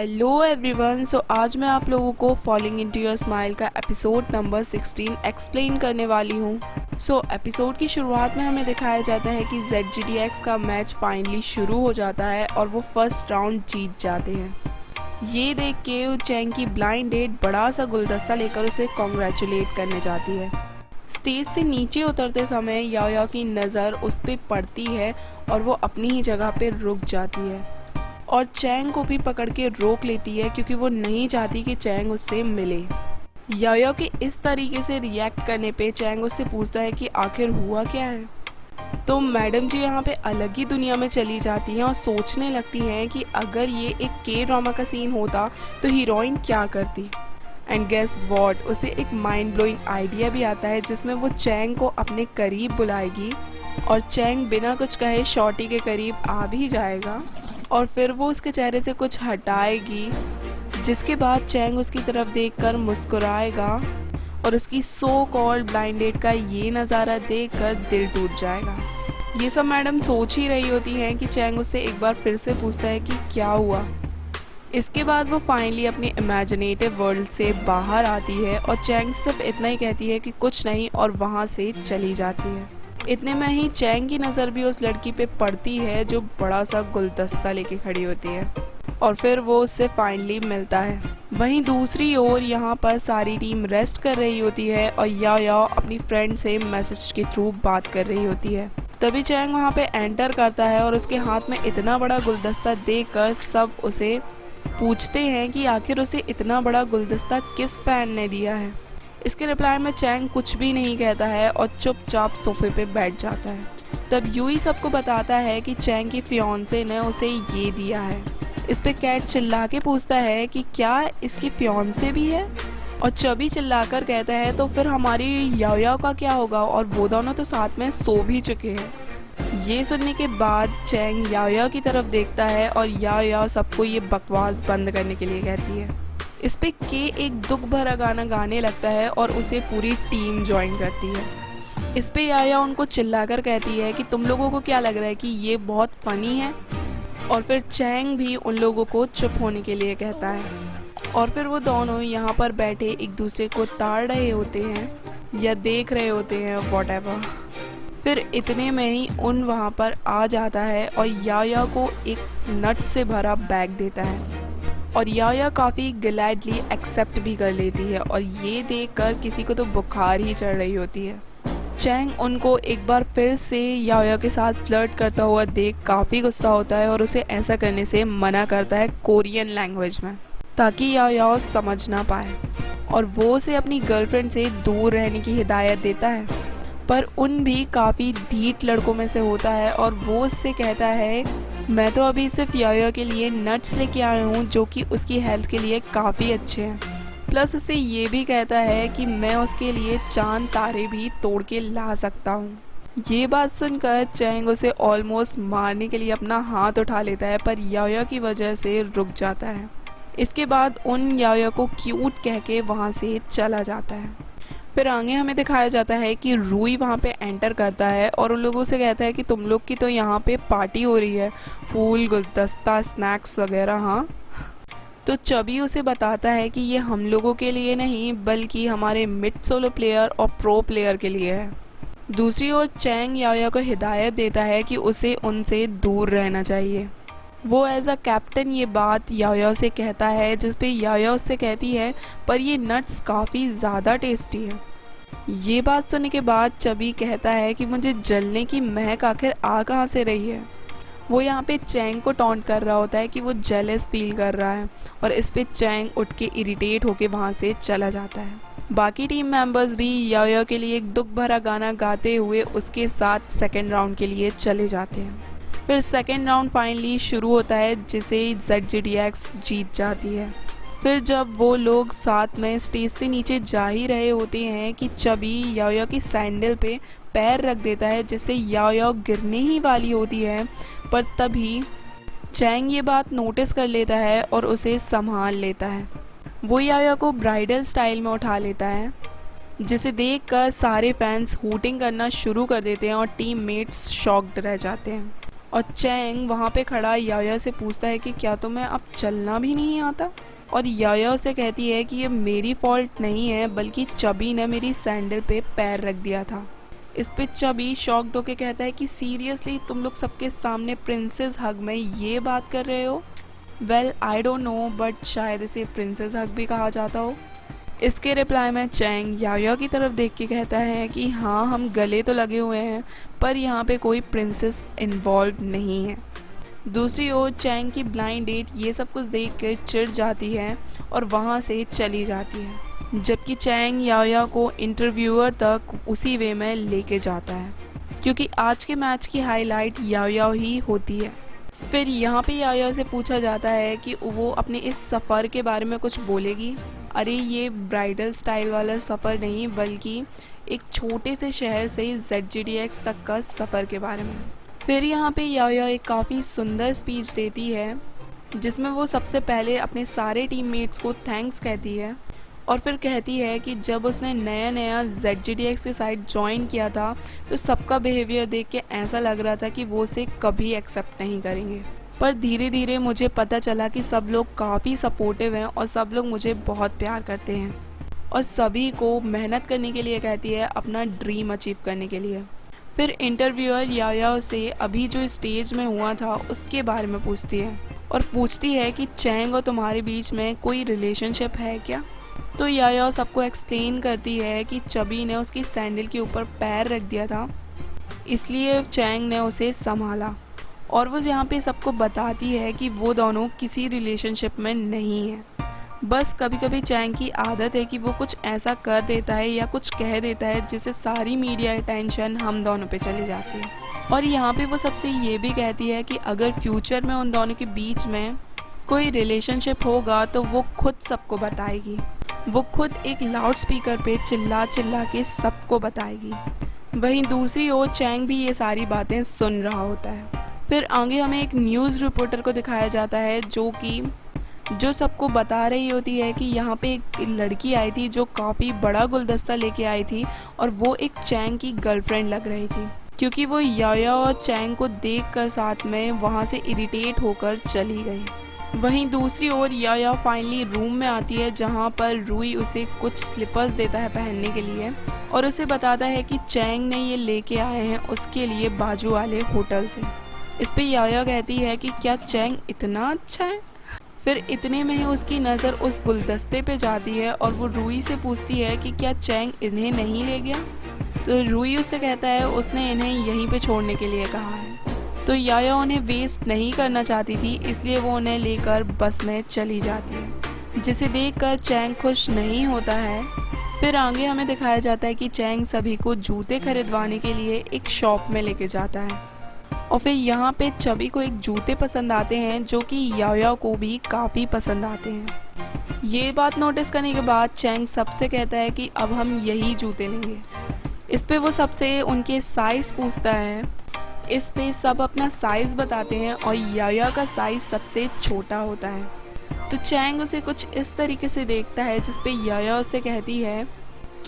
Hello everyone. आज मैं आप लोगों को फॉलिंग इनटू योर स्माइल का एपिसोड नंबर 16 एक्सप्लेन करने वाली हूँ। एपिसोड की शुरुआत में हमें दिखाया जाता है कि ZGTX का मैच फाइनली शुरू हो जाता है और वो फर्स्ट राउंड जीत जाते हैं। ये देख के चैंग की ब्लाइंड डेट बड़ा सा गुलदस्ता लेकर उसे कॉन्ग्रेचुलेट करने जाती है। स्टेज से नीचे उतरते समय याओ की नज़र उस पर पड़ती है और वो अपनी ही जगह पर रुक जाती है और चैंग को भी पकड़ के रोक लेती है क्योंकि वो नहीं चाहती कि चैंग उससे मिले। याओ के इस तरीके से रिएक्ट करने पे चैंग उससे पूछता है कि आखिर हुआ क्या है। तो मैडम जी यहाँ पे अलग ही दुनिया में चली जाती हैं और सोचने लगती हैं कि अगर ये एक K-ड्रामा का सीन होता तो हीरोइन क्या करती। एंड गेस वॉट, उसे एक माइंड ब्लोइंग आइडिया भी आता है जिसमें वो चैंग को अपने करीब बुलाएगी और चैंग बिना कुछ कहे शॉर्टी के करीब आ भी जाएगा और फिर वो उसके चेहरे से कुछ हटाएगी, जिसके बाद चैंग उसकी तरफ देखकर मुस्कुराएगा और उसकी सो कॉल्ड ब्लाइंड डेट का ये नज़ारा देखकर दिल टूट जाएगा। ये सब मैडम सोच ही रही होती हैं कि चैंग उससे एक बार फिर से पूछता है कि क्या हुआ। इसके बाद वो फाइनली अपनी इमेजिनेटिव वर्ल्ड से बाहर आती है और चैंग सिर्फ इतना ही कहती है कि कुछ नहीं और वहाँ से चली जाती है। इतने में ही चैंग की नज़र भी उस लड़की पे पड़ती है जो बड़ा सा गुलदस्ता लेके खड़ी होती है और फिर वो उससे फाइनली मिलता है। वहीं दूसरी ओर यहाँ पर सारी टीम रेस्ट कर रही होती है और याओ अपनी फ्रेंड से मैसेज के थ्रू बात कर रही होती है। तभी चैंग वहाँ पे एंटर करता है और उसके हाथ में इतना बड़ा गुलदस्ता देखकर सब उसे पूछते हैं कि आखिर उसे इतना बड़ा गुलदस्ता किस फैन ने दिया है। इसके रिप्लाई में चैंग कुछ भी नहीं कहता है और चुपचाप सोफे पे बैठ जाता है। तब यूई सबको बताता है कि चैंग की फियांसे ने उसे ये दिया है। इस पे कैट चिल्ला के पूछता है कि क्या इसकी फियांसे भी है, और चबी चिल्लाकर कहता है तो फिर हमारी याओ का क्या होगा, और वो दोनों तो साथ में सो भी चुके हैं। ये सुनने के बाद चैंग याओ की तरफ देखता है और याओ सबको ये बकवास बंद करने के लिए कहती है। इस पे के एक दुख भरा गाना गाने लगता है और उसे पूरी टीम ज्वाइन करती है। इस पे याया उनको चिल्लाकर कहती है कि तुम लोगों को क्या लग रहा है कि ये बहुत फनी है, और फिर चैंग भी उन लोगों को चुप होने के लिए कहता है और फिर वो दोनों यहाँ पर बैठे एक दूसरे को ताड़ रहे होते हैं या देख रहे होते हैं व्हाटएवर। फिर इतने में ही उन वहाँ पर आ जाता है और याया को एक नट से भरा बैग देता है और याया काफ़ी ग्लैडली एक्सेप्ट भी कर लेती है और ये देखकर किसी को तो बुखार ही चढ़ रही होती है। चैंग उनको एक बार फिर से याया के साथ फ्लर्ट करता हुआ देख काफ़ी गुस्सा होता है और उसे ऐसा करने से मना करता है कोरियन लैंग्वेज में, ताकि याया समझ ना पाए, और वो उसे अपनी गर्लफ्रेंड से दूर रहने की हिदायत देता है। पर उन भी काफ़ी ढीठ लड़कों में से होता है और वो उससे कहता है मैं तो अभी सिर्फ याओ के लिए नट्स लेके आया हूँ जो कि उसकी हेल्थ के लिए काफ़ी अच्छे हैं। प्लस उसे ये भी कहता है कि मैं उसके लिए चांद तारे भी तोड़ के ला सकता हूँ। ये बात सुनकर चैंग उसे ऑलमोस्ट मारने के लिए अपना हाथ उठा लेता है, पर याओ की वजह से रुक जाता है। इसके बाद उन याओ को क्यूट कह के वहाँ से चला जाता है। फिर आगे हमें दिखाया जाता है कि रूई वहाँ पे एंटर करता है और उन लोगों से कहता है कि तुम लोग की तो यहाँ पे पार्टी हो रही है, फूल गुलदस्ता स्नैक्स वगैरह। हाँ, तो चबी उसे बताता है कि ये हम लोगों के लिए नहीं बल्कि हमारे मिड सोलो प्लेयर और प्रो प्लेयर के लिए है। दूसरी ओर चैंग याओ को हिदायत देता है कि उसे उनसे दूर रहना चाहिए। वो एज अ कैप्टन ये बात याओ से कहता है, जिस पे याओ उससे कहती है पर ये नट्स काफ़ी ज़्यादा टेस्टी है। ये बात सुनने के बाद चबी कहता है कि मुझे जलने की महक आखिर आ कहाँ से रही है। वो यहाँ पे चैंग को टॉन्ट कर रहा होता है कि वो जेलस फील कर रहा है और इस पे चैंग उठ के इरिटेट होके वहाँ से चला जाता है। बाकी टीम मेंबर्स भी याओ के लिए एक दुख भरा गाना गाते हुए उसके साथ सेकेंड राउंड के लिए चले जाते हैं। फिर सेकेंड राउंड फाइनली शुरू होता है जिसे ZGTX जीत जाती है। फिर जब वो लोग साथ में स्टेज से नीचे जा ही रहे होते हैं कि चबी याओ की सैंडल पे पैर रख देता है जिससे याओ गिरने ही वाली होती है, पर तभी चैंग ये बात नोटिस कर लेता है और उसे संभाल लेता है। वो याओ को ब्राइडल स्टाइल में उठा लेता है, जिसे देखकर सारे फैंस हूटिंग करना शुरू कर देते हैं और टीममेट्स शॉक्ड रह जाते हैं। और चैंग वहाँ पे खड़ा याया से पूछता है कि क्या तुम्हें अब चलना भी नहीं आता। और याया उसे कहती है कि ये मेरी फॉल्ट नहीं है, बल्कि चबी ने मेरी सैंडल पे पैर रख दिया था। इस पे चबी शॉक्ड होके कहता है कि सीरियसली तुम लोग सबके सामने प्रिंसेस हग में ये बात कर रहे हो। Well I don't know, but शायद इसे प्रिंसेस हग भी कहा जाता हो। इसके रिप्लाई में चैंग याया की तरफ देख के कहता है कि हाँ, हम गले तो लगे हुए हैं, पर यहाँ पे कोई प्रिंसेस इन्वॉल्व नहीं है। दूसरी ओर चैंग की ब्लाइंड डेट ये सब कुछ देख कर चिढ़ जाती है और वहाँ से चली जाती है, जबकि चैंग याया को इंटरव्यूअर तक उसी वे में लेके जाता है, क्योंकि आज के मैच की हाईलाइट याया ही होती है। फिर यहाँ पे याया से पूछा जाता है कि वो अपने इस सफ़र के बारे में कुछ बोलेगी। अरे ये ब्राइडल स्टाइल वाला सफ़र नहीं, बल्कि एक छोटे से शहर से ZGDX तक का सफ़र के बारे में। फिर यहाँ पे याया एक काफ़ी सुंदर स्पीच देती है, जिसमें वो सबसे पहले अपने सारे टीममेट्स को थैंक्स कहती है और फिर कहती है कि जब उसने नया नया ZGDX के साइड ज्वाइन किया था तो सबका बिहेवियर देख के ऐसा लग रहा था कि वो उसे कभी एक्सेप्ट नहीं करेंगे, पर धीरे धीरे मुझे पता चला कि सब लोग काफ़ी सपोर्टिव हैं और सब लोग मुझे बहुत प्यार करते हैं और सभी को मेहनत करने के लिए कहती है, अपना ड्रीम अचीव करने के लिए। फिर इंटरव्यूअर याया से अभी जो स्टेज में हुआ था उसके बारे में पूछती है और पूछती है कि चैंग और तुम्हारे बीच में कोई रिलेशनशिप है क्या। तो याया सबको एक्सप्लेन करती है कि चबी ने उसकी सैंडल के ऊपर पैर रख दिया था, इसलिए चैंग ने उसे संभाला। और वो यहाँ पे सबको बताती है कि वो दोनों किसी रिलेशनशिप में नहीं है, बस कभी कभी चैंग की आदत है कि वो कुछ ऐसा कर देता है या कुछ कह देता है जिससे सारी मीडिया अटेंशन हम दोनों पे चली जाती है। और यहाँ पे वो सबसे ये भी कहती है कि अगर फ्यूचर में उन दोनों के बीच में कोई रिलेशनशिप होगा तो वो खुद सबको बताएगी, वो खुद एक लाउड स्पीकर पे चिल्ला चिल्ला के सबको बताएगी। वहीं दूसरी ओर चैंग भी ये सारी बातें सुन रहा होता है। फिर आगे हमें एक न्यूज़ रिपोर्टर को दिखाया जाता है जो सबको बता रही होती है कि यहाँ पे एक लड़की आई थी जो काफ़ी बड़ा गुलदस्ता लेके आई थी और वो एक चैंग की गर्लफ्रेंड लग रही थी, क्योंकि वो याया और चैंग को देखकर साथ में वहाँ से इरिटेट होकर चली गई। वहीं दूसरी ओर याया फाइनली रूम में आती है, जहाँ पर रूई उसे कुछ स्लीपर्स देता है पहनने के लिए और उसे बताता है कि चैंग ने ये लेके आए हैं उसके लिए बाजू वाले होटल से। इस पे याया कहती है कि क्या चैंग इतना अच्छा है। फिर इतने में ही उसकी नज़र उस गुलदस्ते पे जाती है और वो रूई से पूछती है कि क्या चैंग इन्हें नहीं ले गया। तो रूई उससे कहता है उसने इन्हें यहीं पे छोड़ने के लिए कहा है। तो याया उन्हें वेस्ट नहीं करना चाहती थी, इसलिए वो उन्हें लेकर बस में चली जाती है, जिसे देखकर चैंग खुश नहीं होता है। फिर आगे हमें दिखाया जाता है कि चैंग सभी को जूते खरीदवाने के लिए एक शॉप में लेके जाता है और फिर यहाँ पे चबी को एक जूते पसंद आते हैं जो कि याया को भी काफ़ी पसंद आते हैं। ये बात नोटिस करने के बाद चैंग सबसे कहता है कि अब हम यही जूते लेंगे। इस पे वो सबसे उनके साइज़ पूछता है। इस पे सब अपना साइज़ बताते हैं और याया का साइज़ सबसे छोटा होता है। तो चैंग उसे कुछ इस तरीके से देखता है जिस पे याया उससे कहती है,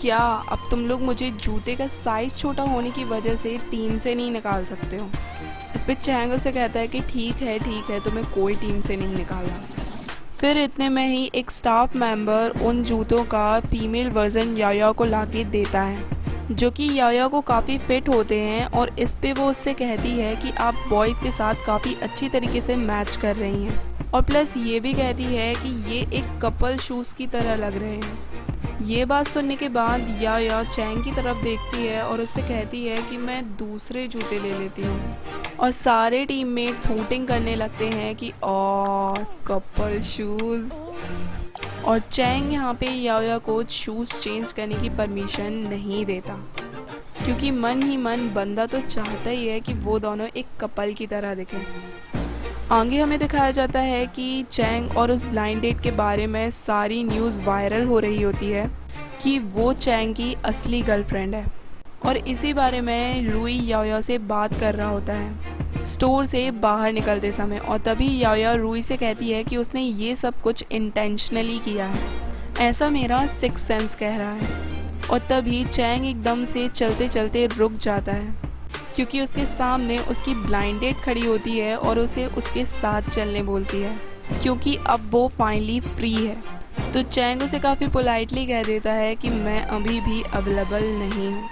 क्या अब तुम लोग मुझे जूते का साइज़ छोटा होने की वजह से टीम से नहीं निकाल सकते हो। इस पे चैंग उसे कहता है कि ठीक है, तुम्हें कोई टीम से नहीं निकालना। फिर इतने में ही एक स्टाफ मेंबर उन जूतों का फीमेल वर्जन याया को लाके देता है, जो कि याया को काफ़ी फिट होते हैं और इस पे वो उससे कहती है कि आप बॉयज़ के साथ काफ़ी अच्छी तरीके से मैच कर रही हैं और प्लस ये भी कहती है कि ये एक कपल शूज़ की तरह लग रहे हैं। ये बात सुनने के बाद याया चैंग की तरफ देखती है और उससे कहती है कि मैं दूसरे जूते ले लेती हूँ और सारे टीममेट्स हूटिंग करने लगते हैं कि और कपल शूज़। और चैंग यहाँ पे याया को शूज़ चेंज करने की परमिशन नहीं देता, क्योंकि मन ही मन बंदा तो चाहता ही है कि वो दोनों एक कपल की तरह दिखें। आगे हमें दिखाया जाता है कि चैंग और उस ब्लाइंड डेट के बारे में सारी न्यूज़ वायरल हो रही होती है कि वो चैंग की असली गर्लफ्रेंड है और इसी बारे में रूई याया से बात कर रहा होता है स्टोर से बाहर निकलते समय। और तभी याया रूई से कहती है कि उसने ये सब कुछ इंटेंशनली किया है, ऐसा मेरा सिक्स सेंस कह रहा है। और तभी चैंग एकदम से चलते चलते रुक जाता है, क्योंकि उसके सामने उसकी ब्लाइंड डेट खड़ी होती है और उसे उसके साथ चलने बोलती है क्योंकि अब वो फाइनली फ्री है। तो चैंग उसे काफ़ी पोलाइटली कह देता है कि मैं अभी भी अवेलेबल नहीं हूँ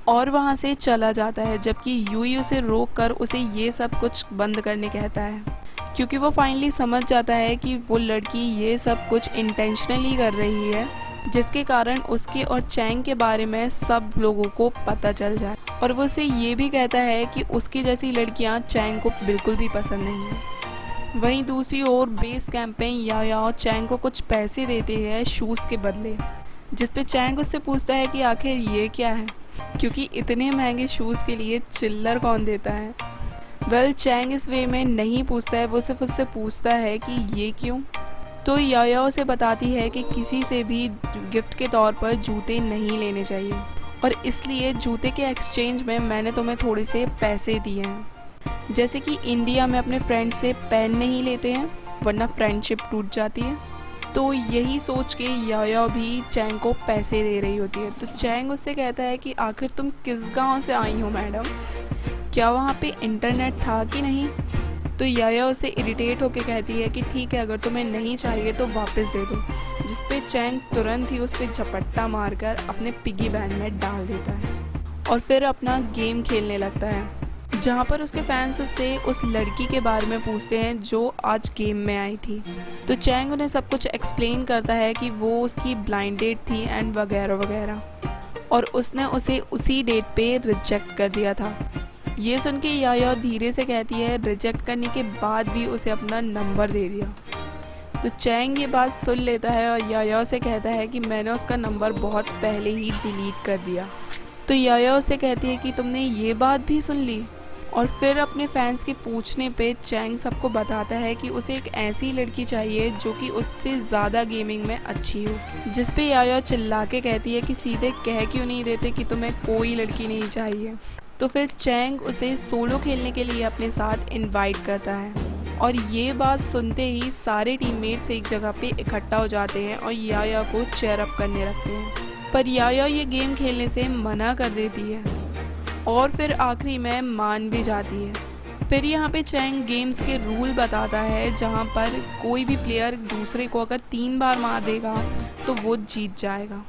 और वहाँ से चला जाता है, जबकि यूई उसे रोक कर उसे ये सब कुछ बंद करने कहता है क्योंकि वो फाइनली समझ जाता है कि वो लड़की ये सब कुछ इंटेंशनली कर रही है जिसके कारण उसके और चैंग के बारे में सब लोगों को पता चल जाए। और वो उसे ये भी कहता है कि उसकी जैसी लड़कियां चैंग को बिल्कुल भी पसंद नहीं है। वहीं दूसरी ओर बेस कैंप में याओ चैंग को कुछ पैसे देते हैं शूज़ के बदले, जिस पे चैंग उससे पूछता है कि आखिर ये क्या है, क्योंकि इतने महंगे शूज़ के लिए चिल्लर कौन देता है। वेल चैंग इस वे में नहीं पूछता है, वो सिर्फ उससे पूछता है कि ये क्यों। तो याओ उसे बताती है कि किसी से भी गिफ्ट के तौर पर जूते नहीं लेने चाहिए और इसलिए जूते के एक्सचेंज में मैंने तुम्हें थोड़े से पैसे दिए हैं, जैसे कि इंडिया में अपने फ्रेंड से पेन नहीं लेते हैं वरना फ्रेंडशिप टूट जाती है। तो यही सोच के याओ भी चैंग को पैसे दे रही होती है। तो चैंग उससे कहता है कि आखिर तुम किस गांव से आई हो मैडम, क्या वहाँ पे इंटरनेट था कि नहीं। तो याओ उसे इरिटेट होकर कहती है कि ठीक है, अगर तुम्हें नहीं चाहिए तो वापस दे दो, जिस पे चैंग तुरंत ही उस पर झपट्टा मारकर अपने पिगी बैंक में डाल देता है और फिर अपना गेम खेलने लगता है, जहाँ पर उसके फैंस उससे उस लड़की के बारे में पूछते हैं जो आज गेम में आई थी। तो चैंग उन्हें सब कुछ एक्सप्लेन करता है कि वो उसकी ब्लाइंड डेट थी एंड वगैरह वगैरह, और उसने उसे उसी डेट पे रिजेक्ट कर दिया था। ये सुन के याओ धीरे से कहती है रिजेक्ट करने के बाद भी उसे अपना नंबर दे दिया। तो चैंग ये बात सुन लेता है और याओ से कहता है कि मैंने उसका नंबर बहुत पहले ही डिलीट कर दिया। तो याओ से कहती है कि तुमने ये बात भी सुन ली। और फिर अपने फैंस के पूछने पे चैंग सबको बताता है कि उसे एक ऐसी लड़की चाहिए जो कि उससे ज़्यादा गेमिंग में अच्छी हो, जिस पे याओ चिल्ला के कहती है कि सीधे कह क्यों नहीं देते कि तुम्हें कोई लड़की नहीं चाहिए। तो फिर चैंग उसे सोलो खेलने के लिए अपने साथ इनवाइट करता है और ये बात सुनते ही सारे टीममेट्स एक जगह पे इकट्ठा हो जाते हैं और याओ को चेयर अप करने लगते हैं, पर याओ ये गेम खेलने से मना कर देती है और फिर आखिरी में मान भी जाती है। फिर यहाँ पे चैंग गेम्स के रूल बताता है, जहाँ पर कोई भी प्लेयर दूसरे को अगर 3 बार मार देगा तो वो जीत जाएगा।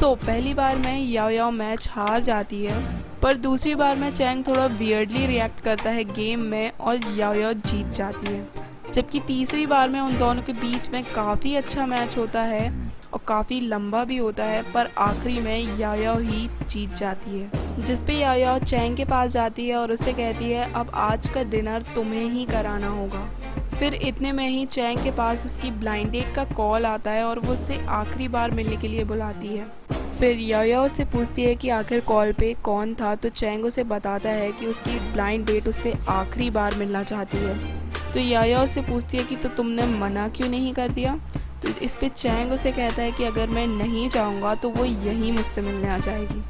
पहली बार में याओ मैच हार जाती है, पर दूसरी बार में चैंग थोड़ा वियर्डली रिएक्ट करता है गेम में और याओ जीत जाती है, जबकि तीसरी बार में उन दोनों के बीच में काफ़ी अच्छा मैच होता है और काफ़ी लंबा भी होता है, पर आखिरी में याओ ही जीत जाती है, जिस पे याओ चैंग के पास जाती है और उससे कहती है अब आज का डिनर तुम्हें ही कराना होगा। फिर इतने में ही चैंग के पास उसकी ब्लाइंड डेट का कॉल आता है और वो उससे आखिरी बार मिलने के लिए बुलाती है। फिर याओ उससे पूछती है कि आखिर कॉल पे कौन था, तो चैंग उसे बताता है कि उसकी ब्लाइंड डेट उससे आखिरी बार मिलना चाहती है। तो याओ उससे पूछती है कि तो तुमने मना क्यों नहीं कर दिया। तो इस पे चैंग उसे कहता है कि अगर मैं नहीं जाऊँगा तो वो यहीं मुझसे मिलने आ जाएगी।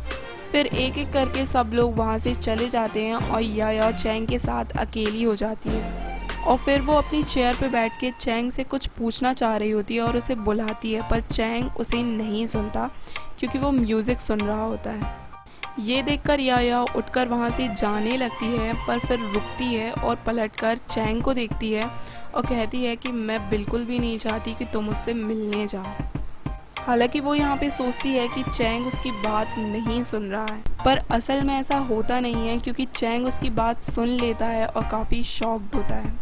फिर एक एक करके सब लोग वहाँ से चले जाते हैं और याओ चैंग के साथ अकेली हो जाती है और फिर वो अपनी चेयर पे बैठ के चैंग से कुछ पूछना चाह रही होती है और उसे बुलाती है, पर चैंग उसे नहीं सुनता क्योंकि वो म्यूज़िक सुन रहा होता है। ये देखकर याओ उठकर वहाँ से जाने लगती है, पर फिर रुकती है और पलटकर चैंग को देखती है और कहती है कि मैं बिल्कुल भी नहीं चाहती कि तुम उससे मिलने जाओ। हालांकि वो यहाँ पे सोचती है कि चैंग उसकी बात नहीं सुन रहा है, पर असल में ऐसा होता नहीं है क्योंकि चैंग उसकी बात सुन लेता है और काफ़ी शॉक्ड होता है।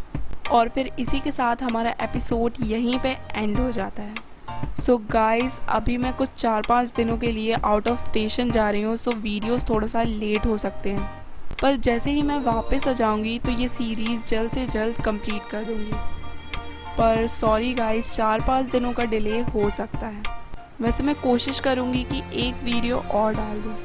और फिर इसी के साथ हमारा एपिसोड यहीं पे एंड हो जाता है। सो गाइस, अभी मैं कुछ 4-5 दिनों के लिए आउट ऑफ स्टेशन जा रही हूँ, सो वीडियोस थोड़ा सा लेट हो सकते हैं, पर जैसे ही मैं वापस आ जाऊँगी तो ये सीरीज़ जल्द से जल्द कंप्लीट कर दूँगी। पर सॉरी गाइस, 4-5 दिनों का डिले हो सकता है। वैसे मैं कोशिश करूँगी कि एक वीडियो और डाल दूँ।